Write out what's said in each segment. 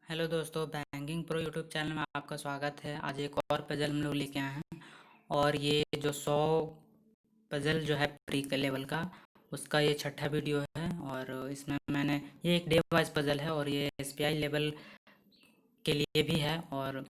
Hello दोस्तों, banking pro YouTube channel में आपका स्वागत है। आज एक और पजल हम लोग लेके आए हैं और ये जो 100 पजल जो है प्री के लेवल का, उसका ये छठा वीडियो है। और इसमें मैंने ये एक डे वाइज पजल है और ये एसबीआई लेवल के लिए भी है और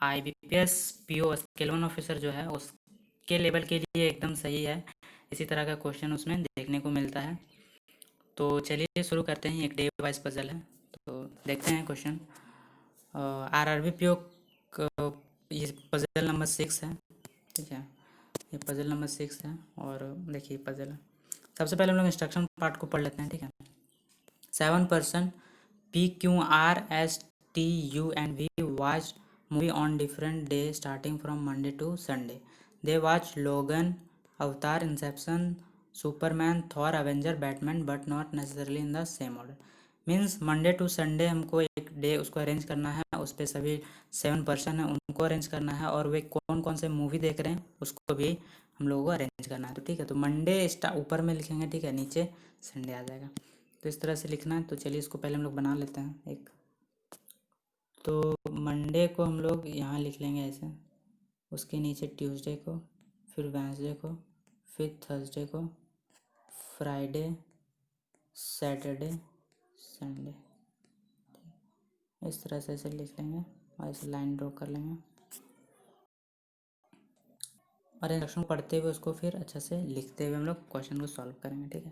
आईबीपीएस पीओ स्केल 1 ऑफिसर जो है उसके लेवल के लिए एकदम सही है। इसी तरह का क्वेश्चन उसमें देखने को मिलता है। तो चलिए शुरू करते हैं। एक डे वाइज पजल है, तो देखते हैं क्वेश्चन। आरआरबी पीओ ये पजल नंबर 6 है। ठीक है, ये पजल नंबर 6 है और देखिए पजल है। सबसे पहले हम लोग इंस्ट्रक्शन पार्ट को पढ़ लेते हैं। ठीक है, 7 person PQRSTU and V watched movie on different days starting from Monday to Sunday. They watched Logan, Avatar, Inception, Superman, Thor, Avenger, Batman, but not necessarily in the same order. Means Monday to Sunday हमको एक day उसको arrange करना है, उस पर सभी 7 person है उनको अरेंज करना है और वे कौन कौन से मूवी देख रहे हैं उसको भी हम लोगों को अरेंज करना है। तो ठीक है, तो मंडे ऊपर में लिखेंगे, ठीक है, नीचे संडे आ जाएगा। तो इस तरह से लिखना है। तो चलिए इसको पहले हम लोग बना लेते हैं एक। तो मंडे को हम लोग यहाँ लिख लेंगे ऐसे, उसके नीचे ट्यूसडे को, फिर वेंसडे को, फिर थर्सडे को, फ्राइडे, सैटरडे, संडे। इस तरह से ऐसे लिख लेंगे और ऐसे लाइन ड्रॉ कर लेंगे और इंस्ट्रक्शन पढ़ते हुए उसको फिर अच्छे से लिखते हुए हम लोग क्वेश्चन को सॉल्व करेंगे। ठीक है,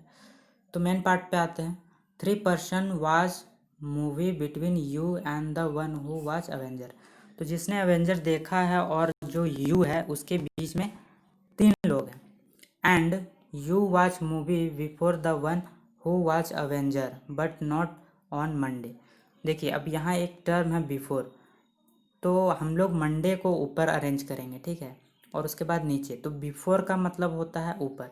तो मेन पार्ट पे आते हैं। 3 person watch movie between you and the one who watch Avenger. तो जिसने अवेंजर देखा है और जो यू है उसके बीच में 3 लोग हैं। And you watch movie before the one who watch Avenger but not on Monday. देखिए अब यहाँ एक टर्म है बिफोर, तो हम लोग मंडे को ऊपर अरेंज करेंगे। ठीक है, और उसके बाद नीचे। तो बिफोर का मतलब होता है ऊपर।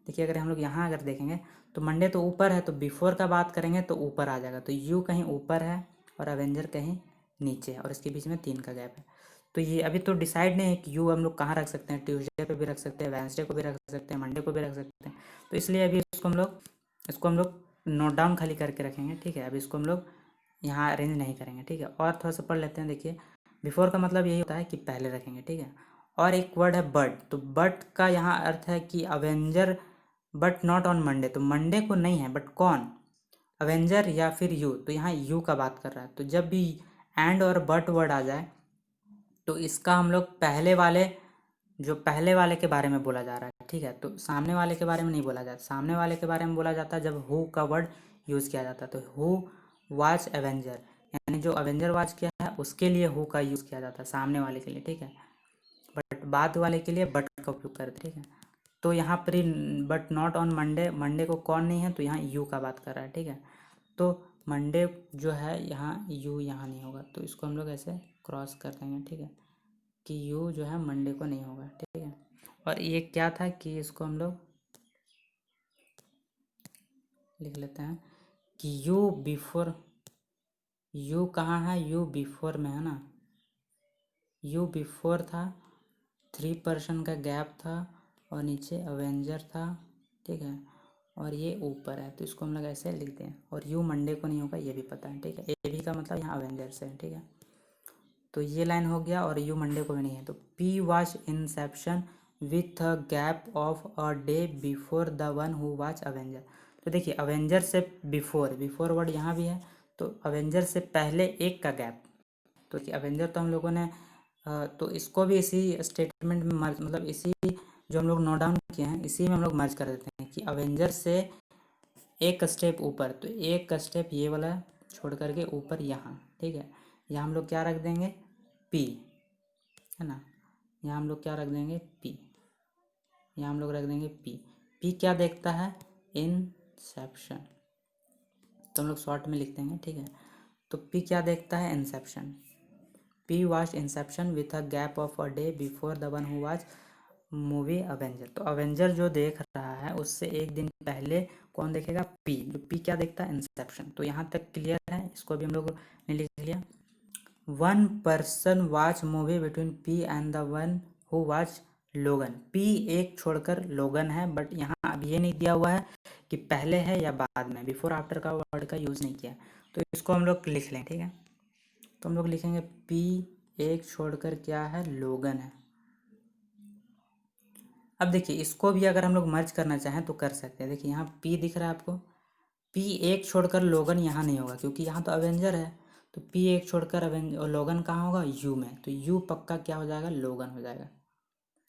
देखिए अगर हम लोग यहाँ अगर देखेंगे तो मंडे तो ऊपर है, तो बिफोर का बात करेंगे तो ऊपर आ जाएगा। तो यू कहीं ऊपर है और अवेंजर कहीं नीचे है और इसके बीच में 3 का गैप है। तो ये अभी तो डिसाइड नहीं है कि यू हम लोग कहाँ रख सकते हैं। ट्यूसडे पे भी रख सकते हैं, वेंसडे को भी रख सकते हैं, मंडे को भी रख सकते हैं। तो इसलिए अभी इसको हम लोग नोट डाउन खाली करके रखेंगे। ठीक है, अभी इसको हम लोग यहाँ अरेंज नहीं करेंगे। ठीक है, और थोड़ा सा पढ़ लेते हैं। देखिए बिफोर का मतलब यही होता है कि पहले रखेंगे। ठीक है, और एक वर्ड है बट। तो बट का यहाँ अर्थ है कि Avenger but not on Monday. तो मंडे को नहीं है, बट कौन, अवेंजर या फिर यू। तो यहाँ यू का बात कर रहा है। तो जब भी एंड और बट वर्ड आ जाए तो इसका हम लोग पहले वाले के बारे में बोला जा रहा है। ठीक है, तो सामने वाले के बारे में नहीं बोला जाता। सामने वाले के बारे में बोला जाता है जब हु का वर्ड यूज़ किया जाता है। तो हु वॉच एवेंजर, यानी जो अवेंजर वॉच किया है उसके लिए हु का यूज़ किया जाता है, सामने वाले के लिए। ठीक है, बट बाद वाले के लिए बट का उपयोग करते। ठीक है, तो यहाँ पर but not on Monday, Monday को कौन नहीं है, तो यहाँ यू का बात कर रहा है। ठीक है, तो मंडे जो है यहाँ यू यहाँ नहीं होगा, तो इसको हम लोग ऐसे क्रॉस कर देंगे। ठीक है, कि यू जो है मंडे को नहीं होगा। ठीक है, और ये क्या था कि इसको हम लोग लिख लेते हैं कि यू बिफोर, यू कहाँ है, यू बिफोर में है ना। यू बिफोर था, 3 person का गैप था और नीचे अवेंजर था। ठीक है, और ये ऊपर है, तो इसको हम लोग ऐसे लिखते हैं। और यू मंडे को नहीं होगा ये भी पता है। ठीक है, ए भी का मतलब यहाँ अवेंजर से है। ठीक है, तो ये लाइन हो गया और यू मंडे को भी नहीं है। तो P watch Inception with a gap of a day before the one who watch Avenger. तो देखिए अवेंजर से बिफोर वर्ड यहाँ भी है, तो अवेंजर से पहले एक का गैप। तो अवेंजर तो हम लोगों ने तो इसको भी इसी स्टेटमेंट में मर्ज, मतलब इसी जो हम लोग नोट डाउन किए हैं इसी में हम लोग मर्ज कर देते हैं कि अवेंजर से एक स्टेप ऊपर। तो एक स्टेप ये वाला छोड़ करके ऊपर यहाँ। ठीक है, यहाँ हम लोग क्या रख देंगे, पी, है ना। यहाँ हम लोग क्या रख देंगे, पी। यहाँ हम लोग रख देंगे पी। पी क्या देखता है, इंसेप्शन। तो हम लोग शॉर्ट में लिख देंगे। ठीक है, तो पी क्या देखता है, Inception. P watch Inception with a gap of a day before the one who watch movie Avenger. तो अवेंजर जो देख रहा है उससे एक दिन पहले कौन देखेगा, पी। जो पी क्या देखता है, इंसेप्शन। तो यहाँ तक क्लियर है, इसको भी हम लोग ने लिख लिया। 1 person watch movie between P and the one who watch लोगन। पी एक छोड़कर लोगन है, बट यहाँ अब ये नहीं दिया हुआ है कि पहले है या बाद में, बिफोर आफ्टर का वर्ड का यूज़ नहीं किया। तो इसको हम लोग लिख लें। ठीक है, तो हम लोग लिखेंगे पी एक छोड़कर क्या है, लोगन है। अब देखिए इसको भी अगर हम लोग मर्ज करना चाहें तो कर सकते हैं। देखिए यहाँ पी दिख रहा है आपको, पी एक छोड़कर लोगन यहाँ नहीं होगा क्योंकि यहाँ तो अवेंजर है। तो पी एक छोड़कर लोगन कहाँ होगा, यू में। तो यू पक्का क्या हो जाएगा, लोगन हो जाएगा।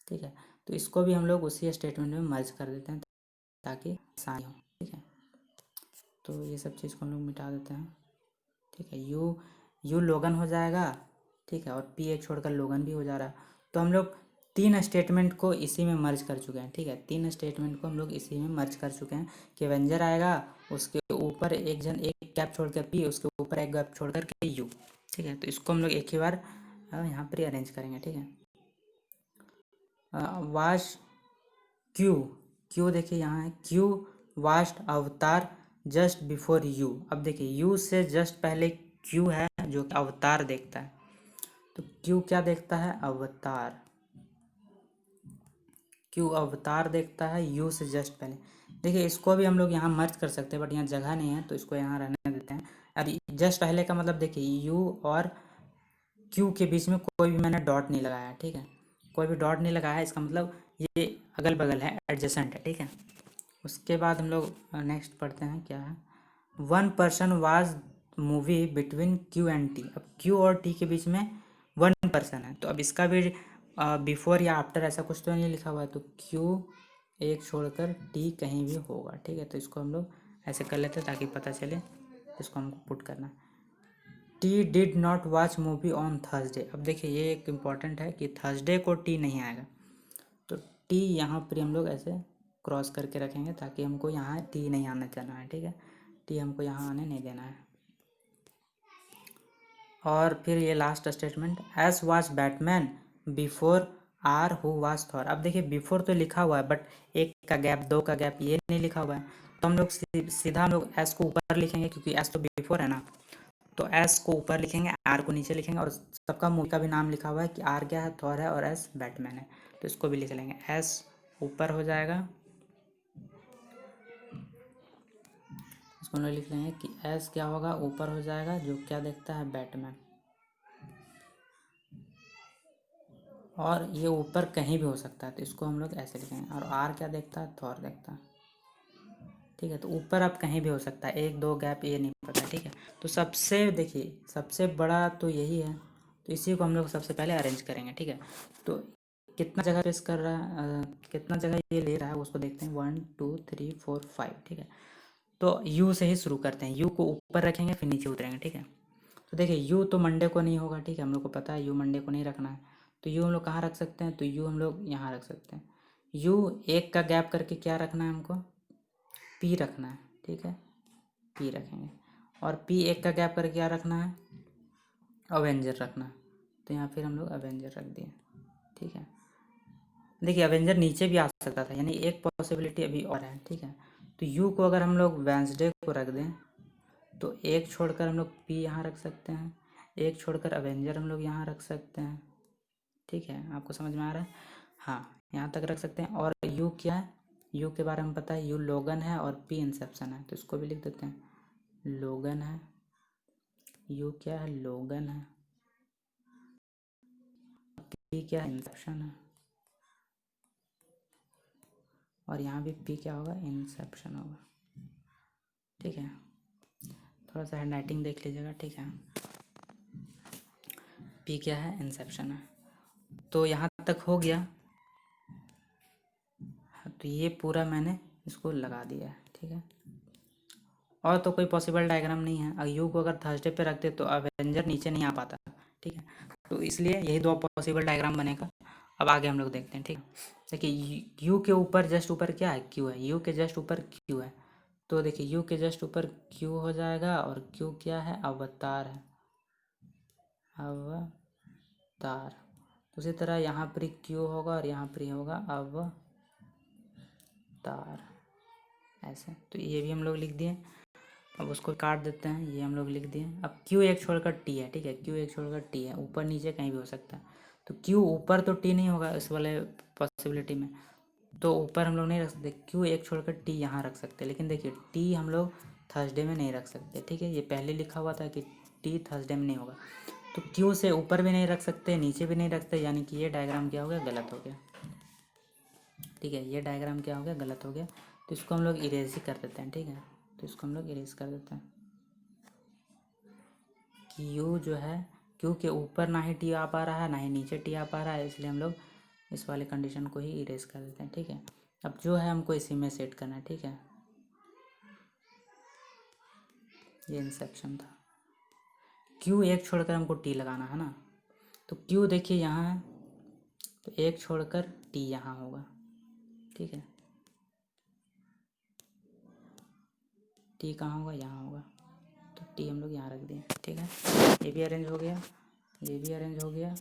ठीक है, तो इसको भी हम लोग उसी स्टेटमेंट में मर्ज कर देते हैं ताकि आसानी हो। ठीक है, तो ये सब चीज़ को हम लोग मिटा देते हैं। ठीक है, यू लोगन हो जाएगा। ठीक है, और पी एक छोड़कर लोगन भी हो जा रहा है। तो हम लोग 3 स्टेटमेंट को इसी में मर्ज कर चुके हैं। ठीक है, 3 स्टेटमेंट को हम लोग इसी में मर्ज कर चुके हैं कि एवेंजर आएगा, उसके ऊपर एक गैप छोड़कर पी, उसके ऊपर एक गैप छोड़कर के यू। ठीक है, तो इसको हम लोग एक ही बार यहाँ पर अरेंज करेंगे। ठीक है, वाश क्यू देखिए यहाँ है, क्यू वास्ट अवतार जस्ट बिफोर यू। अब देखिए यू से जस्ट पहले क्यू है जो अवतार देखता है। तो क्यू क्या देखता है, अवतार। क्यू अवतार देखता है यू से जस्ट पहले। देखिए इसको भी हम लोग यहाँ मर्ज कर सकते हैं बट यहाँ जगह नहीं है तो इसको यहाँ रहने देते हैं। अब जस्ट पहले का मतलब देखिए यू और क्यू के बीच में कोई भी मैंने डॉट नहीं लगाया। ठीक है, कोई भी डॉट नहीं लगाया है, इसका मतलब ये अगल बगल है, एडजेसेंट है। ठीक है, उसके बाद हम लोग नेक्स्ट पढ़ते हैं क्या है, 1 person was movie between Q and T. अब क्यू और टी के बीच में 1 पर्सन है, तो अब इसका भी बिफोर या आफ्टर ऐसा कुछ तो नहीं लिखा हुआ है। तो क्यू एक छोड़कर टी कहीं भी होगा। ठीक है, तो इसको हम लोग ऐसे कर लेते हैं ताकि पता चले इसको हमको पुट करना। T did not watch movie on Thursday. अब देखिए ये एक इम्पॉर्टेंट है कि थर्सडे को टी नहीं आएगा, तो टी यहाँ पर हम लोग ऐसे क्रॉस करके रखेंगे ताकि हमको यहाँ टी नहीं आने देना है। ठीक है, टी हमको यहाँ आने नहीं देना है। और फिर ये last statement, S was Batman before R who was Thor. अब देखिए बिफोर तो लिखा हुआ है बट 1 का गैप 2 का गैप ये नहीं लिखा हुआ है, तो हम लोग सीधा हम लोग एस को ऊपर लिखेंगे क्योंकि एस तो बिफोर है ना। तो एस को ऊपर लिखेंगे, आर को नीचे लिखेंगे, और सबका मूवी का भी नाम लिखा हुआ है कि आर क्या है, थॉर है, और एस बैटमैन है। तो इसको भी लिख लेंगे, एस ऊपर हो जाएगा, इसको हम लोग लिख लेंगे कि एस क्या होगा, ऊपर हो जाएगा, जो क्या देखता है, बैटमैन। और ये ऊपर कहीं भी हो सकता है तो इसको हम लोग ऐसे लिखेंगे। और आर क्या देखता है, थॉर देखता है। ठीक है, तो ऊपर अब कहीं भी हो सकता है, 1 2 गैप ये नहीं पता। ठीक है, तो सबसे देखिए सबसे बड़ा तो यही है, तो इसी को हम लोग सबसे पहले अरेंज करेंगे। ठीक है, तो कितना जगह पेश कर रहा है, कितना जगह ये ले रहा है उसको देखते हैं, 1 2 3 4 5। ठीक है, तो यू से ही शुरू करते हैं, यू को ऊपर रखेंगे फिर नीचे उतरेंगे। ठीक है, तो देखिए यू तो मंडे को नहीं होगा। ठीक है, हम लोग को पता है यू मंडे को नहीं रखना है, तो यू हम लोग कहाँ रख सकते हैं, तो यू हम लोग यहाँ रख सकते हैं। यू 1 का गैप करके क्या रखना है हमको, पी रखना है। ठीक है, पी रखेंगे, और पी 1 का गैप करके क्या रखना है, अवेंजर रखना है। तो यहाँ फिर हम लोग अवेंजर रख दिए। ठीक है, देखिए अवेंजर नीचे भी आ सकता था, यानी एक पॉसिबिलिटी अभी और है। ठीक है, तो यू को अगर हम लोग वेंसडे को रख दें तो 1 छोड़कर हम लोग पी यहाँ रख सकते हैं, 1 छोड़कर अवेंजर हम लोग यहाँ रख सकते हैं। ठीक है, आपको समझ में आ रहा है, हाँ यहाँ तक रख सकते हैं। और यू क्या है, यू के बारे में पता है, यू लोगन है और पी इंसेप्शन है, तो इसको भी लिख देते हैं, लोगन है। यू क्या है, लोगन है, पी क्या है, इंसेप्शन है, और यहाँ भी पी क्या होगा, इंसेप्शन होगा। ठीक है, थोड़ा सा हैंड राइटिंग देख लीजिएगा। ठीक है, पी क्या है, इंसेप्शन है। तो यहाँ तक हो गया, तो ये पूरा मैंने इसको लगा दिया है। ठीक है, और तो कोई पॉसिबल डायग्राम नहीं है। अगर यू को अगर थर्सडे पे रखते तो अवेंजर नीचे नहीं आ पाता। ठीक है, तो इसलिए यही 2 पॉसिबल डायग्राम बनेगा। अब आगे हम लोग देखते हैं। ठीक है, देखिए यू के ऊपर जस्ट ऊपर क्या है, क्यू है, यू के जस्ट ऊपर क्यू है, तो देखिए यू के जस्ट ऊपर क्यू हो जाएगा, और क्यू क्या है, अवतार है, अवतार। उसी तरह यहाँ पर क्यू होगा और यहाँ पर होगा अवतार, ऐसे। तो ये भी हम लोग लिख दिए। अब उसको काट देते हैं, ये हम लोग लिख दिए। अब क्यू एक छोड़कर टी है। ठीक है, क्यू एक छोड़कर टी है, ऊपर नीचे कहीं भी हो सकता है। तो क्यू ऊपर तो टी नहीं होगा इस वाले पॉसिबिलिटी में, तो ऊपर हम लोग नहीं रख सकते। क्यू एक छोड़कर टी यहाँ रख सकते, लेकिन देखिए टी हम लोग थर्सडे में नहीं रख सकते। ठीक है, ये पहले लिखा हुआ था कि टी थर्सडे में नहीं होगा, तो क्यू से ऊपर भी नहीं रख सकते, नीचे भी नहीं रखते, यानी कि ये डायग्राम क्या हो गया, गलत हो गया। ठीक है, ये डायग्राम क्या हो गया, गलत हो गया। तो इसको हम लोग इरेज ही कर देते हैं। ठीक है, तो इसको हम लोग इरेज कर देते हैं। क्यू जो है, क्यू के ऊपर ना ही टी आ पा रहा है ना ही नीचे टी आ पा रहा है, इसलिए हम लोग इस वाले कंडीशन को ही इरेज कर देते हैं। ठीक है, अब जो है हमको इसी में सेट करना है। ठीक है, ये इंसेप्शन था। क्यू एक छोड़कर हमको टी लगाना है ना, तो क्यू देखिए यहाँ है, तो एक छोड़कर टी यहाँ होगा। ठीक है, टी कहाँ होगा, यहाँ होगा, तो टी हम लोग यहाँ रख दिए। ठीक है, ये भी अरेंज हो गया, ये भी अरेंज हो गया।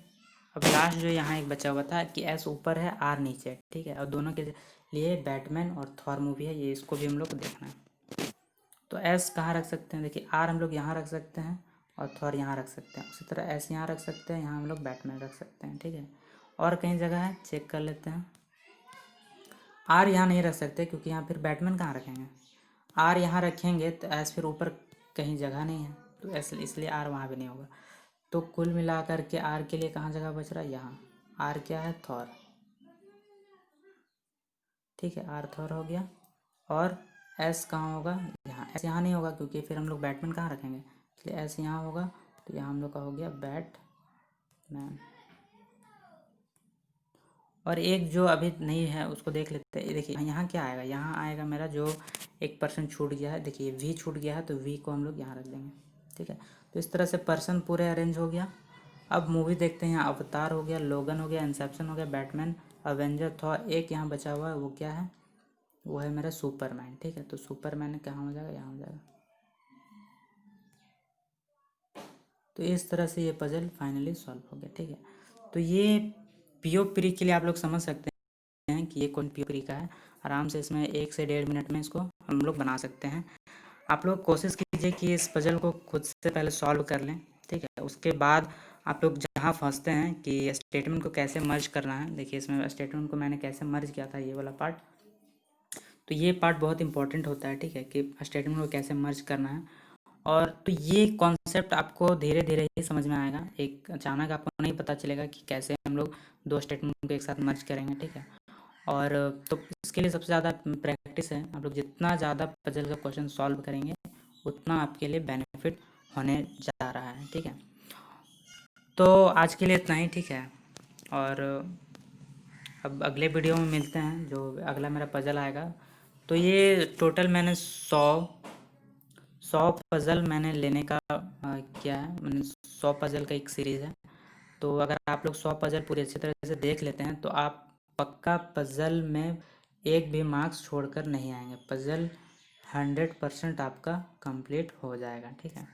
अब लास्ट जो यहाँ एक बचा हुआ था कि एस ऊपर है आर नीचे है। ठीक है, और दोनों के लिए बैटमैन और थॉर मूवी है, ये इसको भी हम लोग को देखना है। तो एस कहाँ रख सकते हैं, देखिए आर हम लोग यहाँ रख सकते हैं और थॉर यहाँ रख सकते हैं। उसी तरह एस यहाँ रख सकते हैं, यहाँ हम लोग बैटमैन रख सकते हैं। ठीक है, और कहीं जगह है चेक कर लेते हैं। आर यहाँ नहीं रख सकते क्योंकि यहाँ फिर बैटमैन कहाँ रखेंगे, आर यहाँ रखेंगे तो एस फिर ऊपर कहीं जगह नहीं है, तो एस इसलिए आर वहाँ भी नहीं होगा। तो कुल मिलाकर के आर के लिए कहाँ जगह बच रहा है, यहाँ। आर क्या है, थॉर। ठीक है, आर थॉर हो गया। और एस कहाँ होगा, यहाँ। एस यहाँ नहीं होगा क्योंकि फिर हम लोग बैटमैन कहाँ रखेंगे, इसलिए एस यहाँ होगा। तो यहाँ हम लोग का हो गया बैटमैन। और एक जो अभी नहीं है उसको देख लेते हैं। देखिए यहाँ क्या आएगा, यहाँ आएगा मेरा जो 1% छूट गया है। देखिए वी छूट गया है, तो वी को हम लोग यहाँ रख देंगे। ठीक है, तो इस तरह से पर्सन पूरे अरेंज हो गया। अब मूवी देखते हैं। यहाँ अवतार हो गया, लोगन हो गया, इंसेप्शन हो गया, बैटमैन, अवेंजर, थॉर। एक यहाँ बचा हुआ है, वो क्या है, वो है मेरा सुपरमैन। ठीक है, तो सुपरमैन कहाँ हो जाएगा, यहाँ हो जाएगा। तो इस तरह से ये पजल फाइनली सॉल्व हो गया। ठीक है, तो ये पीओप्री के लिए आप लोग समझ सकते हैं कि ये कौन पीओप्री का है। आराम से इसमें 1 से 1.5 मिनट में इसको हम लोग बना सकते हैं। आप लोग कोशिश कीजिए कि इस पजल को खुद से पहले सॉल्व कर लें। ठीक है, उसके बाद आप लोग जहाँ फंसते हैं कि स्टेटमेंट को कैसे मर्ज करना है। देखिए इसमें स्टेटमेंट को मैंने कैसे मर्ज किया था, ये वाला पार्ट। तो ये पार्ट बहुत इंपॉर्टेंट होता है। ठीक है, कि स्टेटमेंट को कैसे मर्ज करना है। और तो ये कॉन्सेप्ट आपको धीरे धीरे ही समझ में आएगा, एक अचानक आपको नहीं पता चलेगा कि कैसे हम लोग दो स्टेटमेंट को एक साथ मर्ज करेंगे। ठीक है, और तो इसके लिए सबसे ज़्यादा प्रैक्टिस है। आप लोग जितना ज़्यादा पजल का क्वेश्चन सॉल्व करेंगे उतना आपके लिए बेनिफिट होने जा रहा है। ठीक है, तो आज के लिए इतना ही। ठीक है, और अब अगले वीडियो में मिलते हैं, जो अगला मेरा पजल आएगा। तो ये टोटल मैंने 100 पज़ल मैंने लेने का किया है। मैंने 100 पज़ल का एक सीरीज़ है। तो अगर आप लोग 100 पज़ल पूरी अच्छी तरह से देख लेते हैं तो आप पक्का पज़ल में एक भी मार्क्स छोड़कर नहीं आएंगे। पज़ल 100% आपका कंप्लीट हो जाएगा। ठीक है,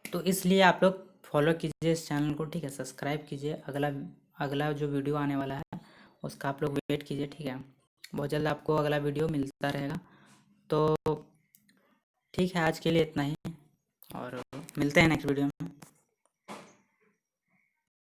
तो इसलिए आप लोग फॉलो कीजिए इस चैनल को। ठीक है, सब्सक्राइब कीजिए। अगला अगला जो वीडियो आने वाला है उसका आप लोग वेट कीजिए। ठीक है, बहुत जल्द आपको अगला वीडियो मिलता रहेगा। तो ठीक है, आज के लिए इतना ही और मिलते हैं नेक्स्ट वीडियो में।